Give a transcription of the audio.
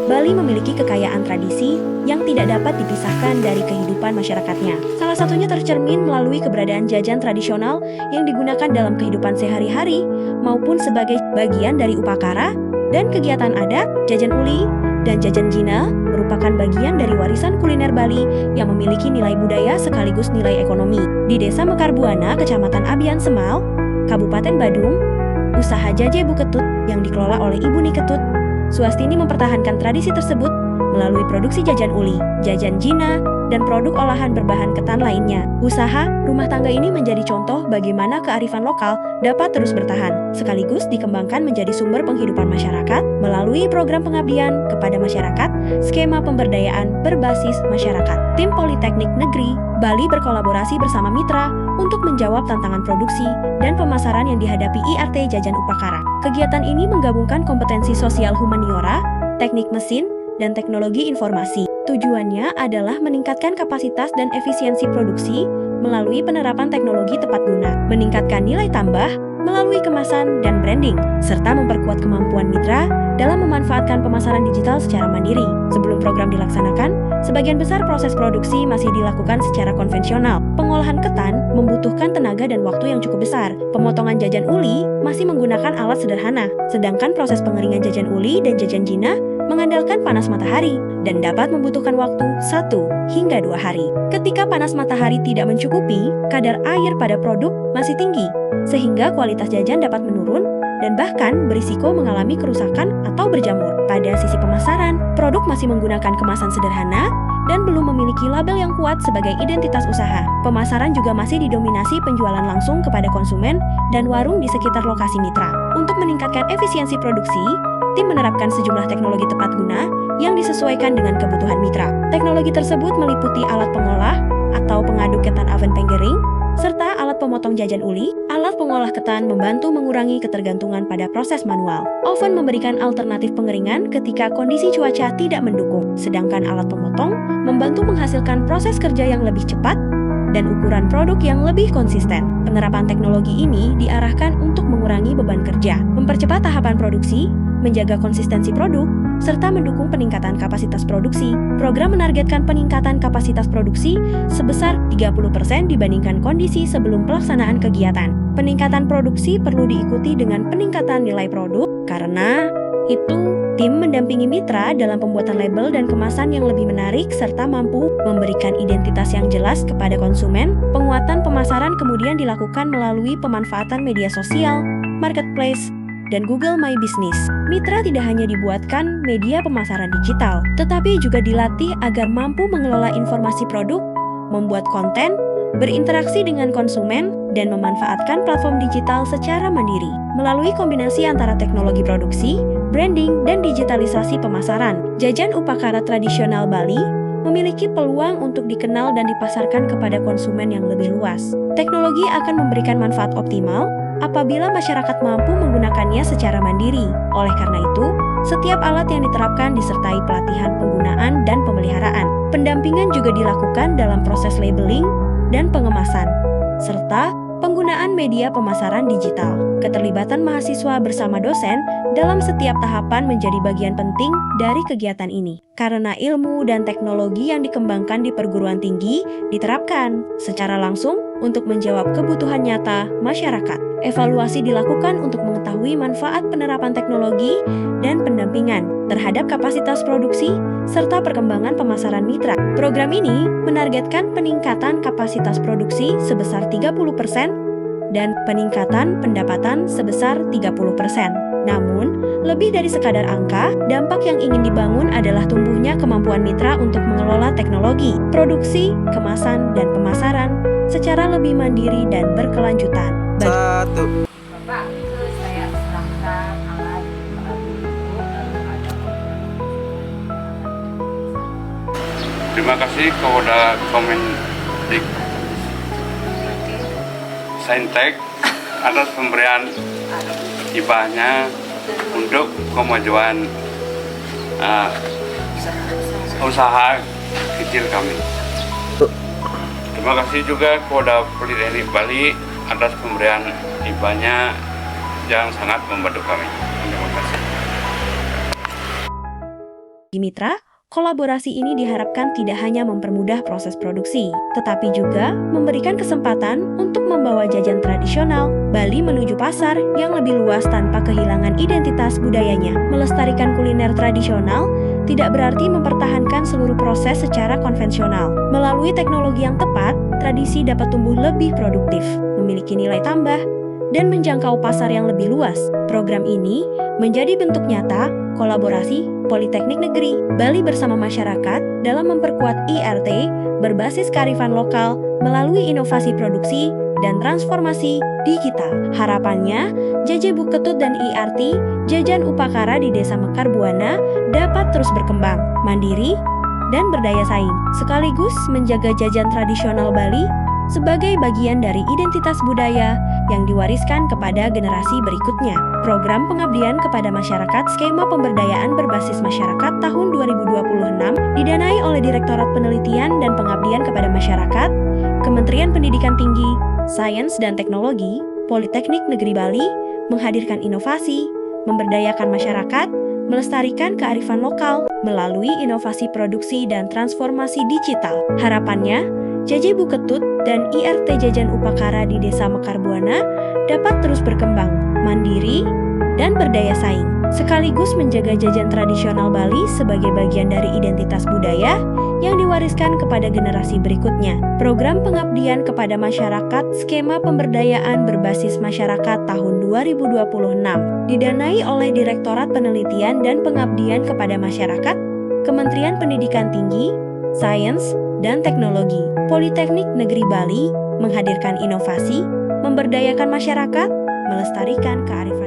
Bali memiliki kekayaan tradisi yang tidak dapat dipisahkan dari kehidupan masyarakatnya. Salah satunya tercermin melalui keberadaan jajan tradisional yang digunakan dalam kehidupan sehari-hari maupun sebagai bagian dari upacara dan kegiatan adat. Jajan uli dan jajan jina merupakan bagian dari warisan kuliner Bali yang memiliki nilai budaya sekaligus nilai ekonomi. Di Desa Mekar Buana, Kecamatan Abian Semal, Kabupaten Badung, usaha Jaje Bu Ketut yang dikelola oleh Ibu Ni Ketut Suastini mempertahankan tradisi tersebut melalui produksi jajan uli, jajan jina, dan produk olahan berbahan ketan lainnya. Usaha rumah tangga ini menjadi contoh bagaimana kearifan lokal dapat terus bertahan, sekaligus dikembangkan menjadi sumber penghidupan masyarakat melalui program pengabdian kepada masyarakat, skema pemberdayaan berbasis masyarakat. Tim Politeknik Negeri Bali berkolaborasi bersama mitra untuk menjawab tantangan produksi dan pemasaran yang dihadapi IRT Jajan Upakara. Kegiatan ini menggabungkan kompetensi sosial humaniora, teknik mesin, dan teknologi informasi. Tujuannya adalah meningkatkan kapasitas dan efisiensi produksi melalui penerapan teknologi tepat guna, meningkatkan nilai tambah melalui kemasan dan branding, serta memperkuat kemampuan mitra dalam memanfaatkan pemasaran digital secara mandiri. Sebelum program dilaksanakan, sebagian besar proses produksi masih dilakukan secara konvensional. Pengolahan ketan membutuhkan tenaga dan waktu yang cukup besar. Pemotongan jajan uli masih menggunakan alat sederhana, sedangkan proses pengeringan jajan uli dan jajan jina mengandalkan panas matahari dan dapat membutuhkan waktu 1 hingga 2 hari. Ketika panas matahari tidak mencukupi, kadar air pada produk masih tinggi, sehingga kualitas jajan dapat menurun dan bahkan berisiko mengalami kerusakan atau berjamur. Pada sisi pemasaran, produk masih menggunakan kemasan sederhana dan belum memiliki label yang kuat sebagai identitas usaha. Pemasaran juga masih didominasi penjualan langsung kepada konsumen dan warung di sekitar lokasi mitra. Untuk meningkatkan efisiensi produksi, tim menerapkan sejumlah teknologi tepat guna yang disesuaikan dengan kebutuhan mitra. Teknologi tersebut meliputi alat pengolah atau pengaduk ketan oven pengering, serta alat pemotong jajan uli. Alat pengolah ketan membantu mengurangi ketergantungan pada proses manual. Oven memberikan alternatif pengeringan ketika kondisi cuaca tidak mendukung, sedangkan alat pemotong membantu menghasilkan proses kerja yang lebih cepat dan ukuran produk yang lebih konsisten. Penerapan teknologi ini diarahkan untuk mengurangi beban kerja, mempercepat tahapan produksi, menjaga konsistensi produk, serta mendukung peningkatan kapasitas produksi. Program menargetkan peningkatan kapasitas produksi sebesar 30% dibandingkan kondisi sebelum pelaksanaan kegiatan. Peningkatan produksi perlu diikuti dengan peningkatan nilai produk, karena itu tim mendampingi mitra dalam pembuatan label dan kemasan yang lebih menarik serta mampu memberikan identitas yang jelas kepada konsumen. Penguatan pemasaran kemudian dilakukan melalui pemanfaatan media sosial, marketplace, dan Google My Business. Mitra tidak hanya dibuatkan media pemasaran digital, tetapi juga dilatih agar mampu mengelola informasi produk, membuat konten, berinteraksi dengan konsumen, dan memanfaatkan platform digital secara mandiri. Melalui kombinasi antara teknologi produksi, branding, dan digitalisasi pemasaran, jajan upakara tradisional Bali memiliki peluang untuk dikenal dan dipasarkan kepada konsumen yang lebih luas. Teknologi akan memberikan manfaat optimal apabila masyarakat mampu menggunakannya secara mandiri. Oleh karena itu, setiap alat yang diterapkan disertai pelatihan penggunaan dan pemeliharaan. Pendampingan juga dilakukan dalam proses labeling dan pengemasan, serta penggunaan media pemasaran digital. Keterlibatan mahasiswa bersama dosen dalam setiap tahapan menjadi bagian penting dari kegiatan ini, karena ilmu dan teknologi yang dikembangkan di perguruan tinggi diterapkan secara langsung untuk menjawab kebutuhan nyata masyarakat. Evaluasi dilakukan untuk mengetahui manfaat penerapan teknologi dan pendampingan terhadap kapasitas produksi serta perkembangan pemasaran mitra. Program ini menargetkan peningkatan kapasitas produksi sebesar 30% dan peningkatan pendapatan sebesar 30%. Namun, lebih dari sekadar angka, dampak yang ingin dibangun adalah tumbuhnya kemampuan mitra untuk mengelola teknologi, produksi, kemasan, dan pemasaran secara lebih mandiri dan berkelanjutan. Satu. Bapak, itu saya serahkan alat Terima kasih kepada Kemendik Saintek atas pemberian hibahnya untuk kemajuan usaha kecil kami. Terima kasih juga kepada Politeknik Bali atas pemberian hibahnya yang sangat membantu kami. Terima kasih. Di Mitra, kolaborasi ini diharapkan tidak hanya mempermudah proses produksi, tetapi juga memberikan kesempatan untuk membawa jajan tradisional Bali menuju pasar yang lebih luas tanpa kehilangan identitas budayanya. Melestarikan kuliner tradisional tidak berarti mempertahankan seluruh proses secara konvensional. Melalui teknologi yang tepat, tradisi dapat tumbuh lebih produktif, memiliki nilai tambah, dan menjangkau pasar yang lebih luas. Program ini menjadi bentuk nyata kolaborasi Politeknik Negeri Bali bersama masyarakat dalam memperkuat IRT berbasis kearifan lokal melalui inovasi produksi dan transformasi digital. Harapannya, JJ Buk Ketut dan IRT Jajan Upakara di Desa Mekar Buana dapat terus berkembang, mandiri, dan berdaya saing, sekaligus menjaga jajan tradisional Bali sebagai bagian dari identitas budaya yang diwariskan kepada generasi berikutnya. Program pengabdian kepada masyarakat skema pemberdayaan berbasis masyarakat tahun 2026 didanai oleh Direktorat Penelitian dan Pengabdian kepada Masyarakat, Kementerian Pendidikan Tinggi, Sains dan Teknologi, Politeknik Negeri Bali, menghadirkan inovasi, memberdayakan masyarakat, melestarikan kearifan lokal melalui inovasi produksi dan transformasi digital. Harapannya, JJ Buk Ketut dan IRT Jajan Upakara di Desa Mekar Buana dapat terus berkembang, mandiri, dan berdaya saing, sekaligus menjaga jajan tradisional Bali sebagai bagian dari identitas budaya yang diwariskan kepada generasi berikutnya. Program pengabdian kepada masyarakat skema pemberdayaan berbasis masyarakat tahun 2026 didanai oleh Direktorat Penelitian dan Pengabdian kepada Masyarakat, Kementerian Pendidikan Tinggi, Sains, dan Teknologi, Politeknik Negeri Bali menghadirkan inovasi, memberdayakan masyarakat, melestarikan kearifan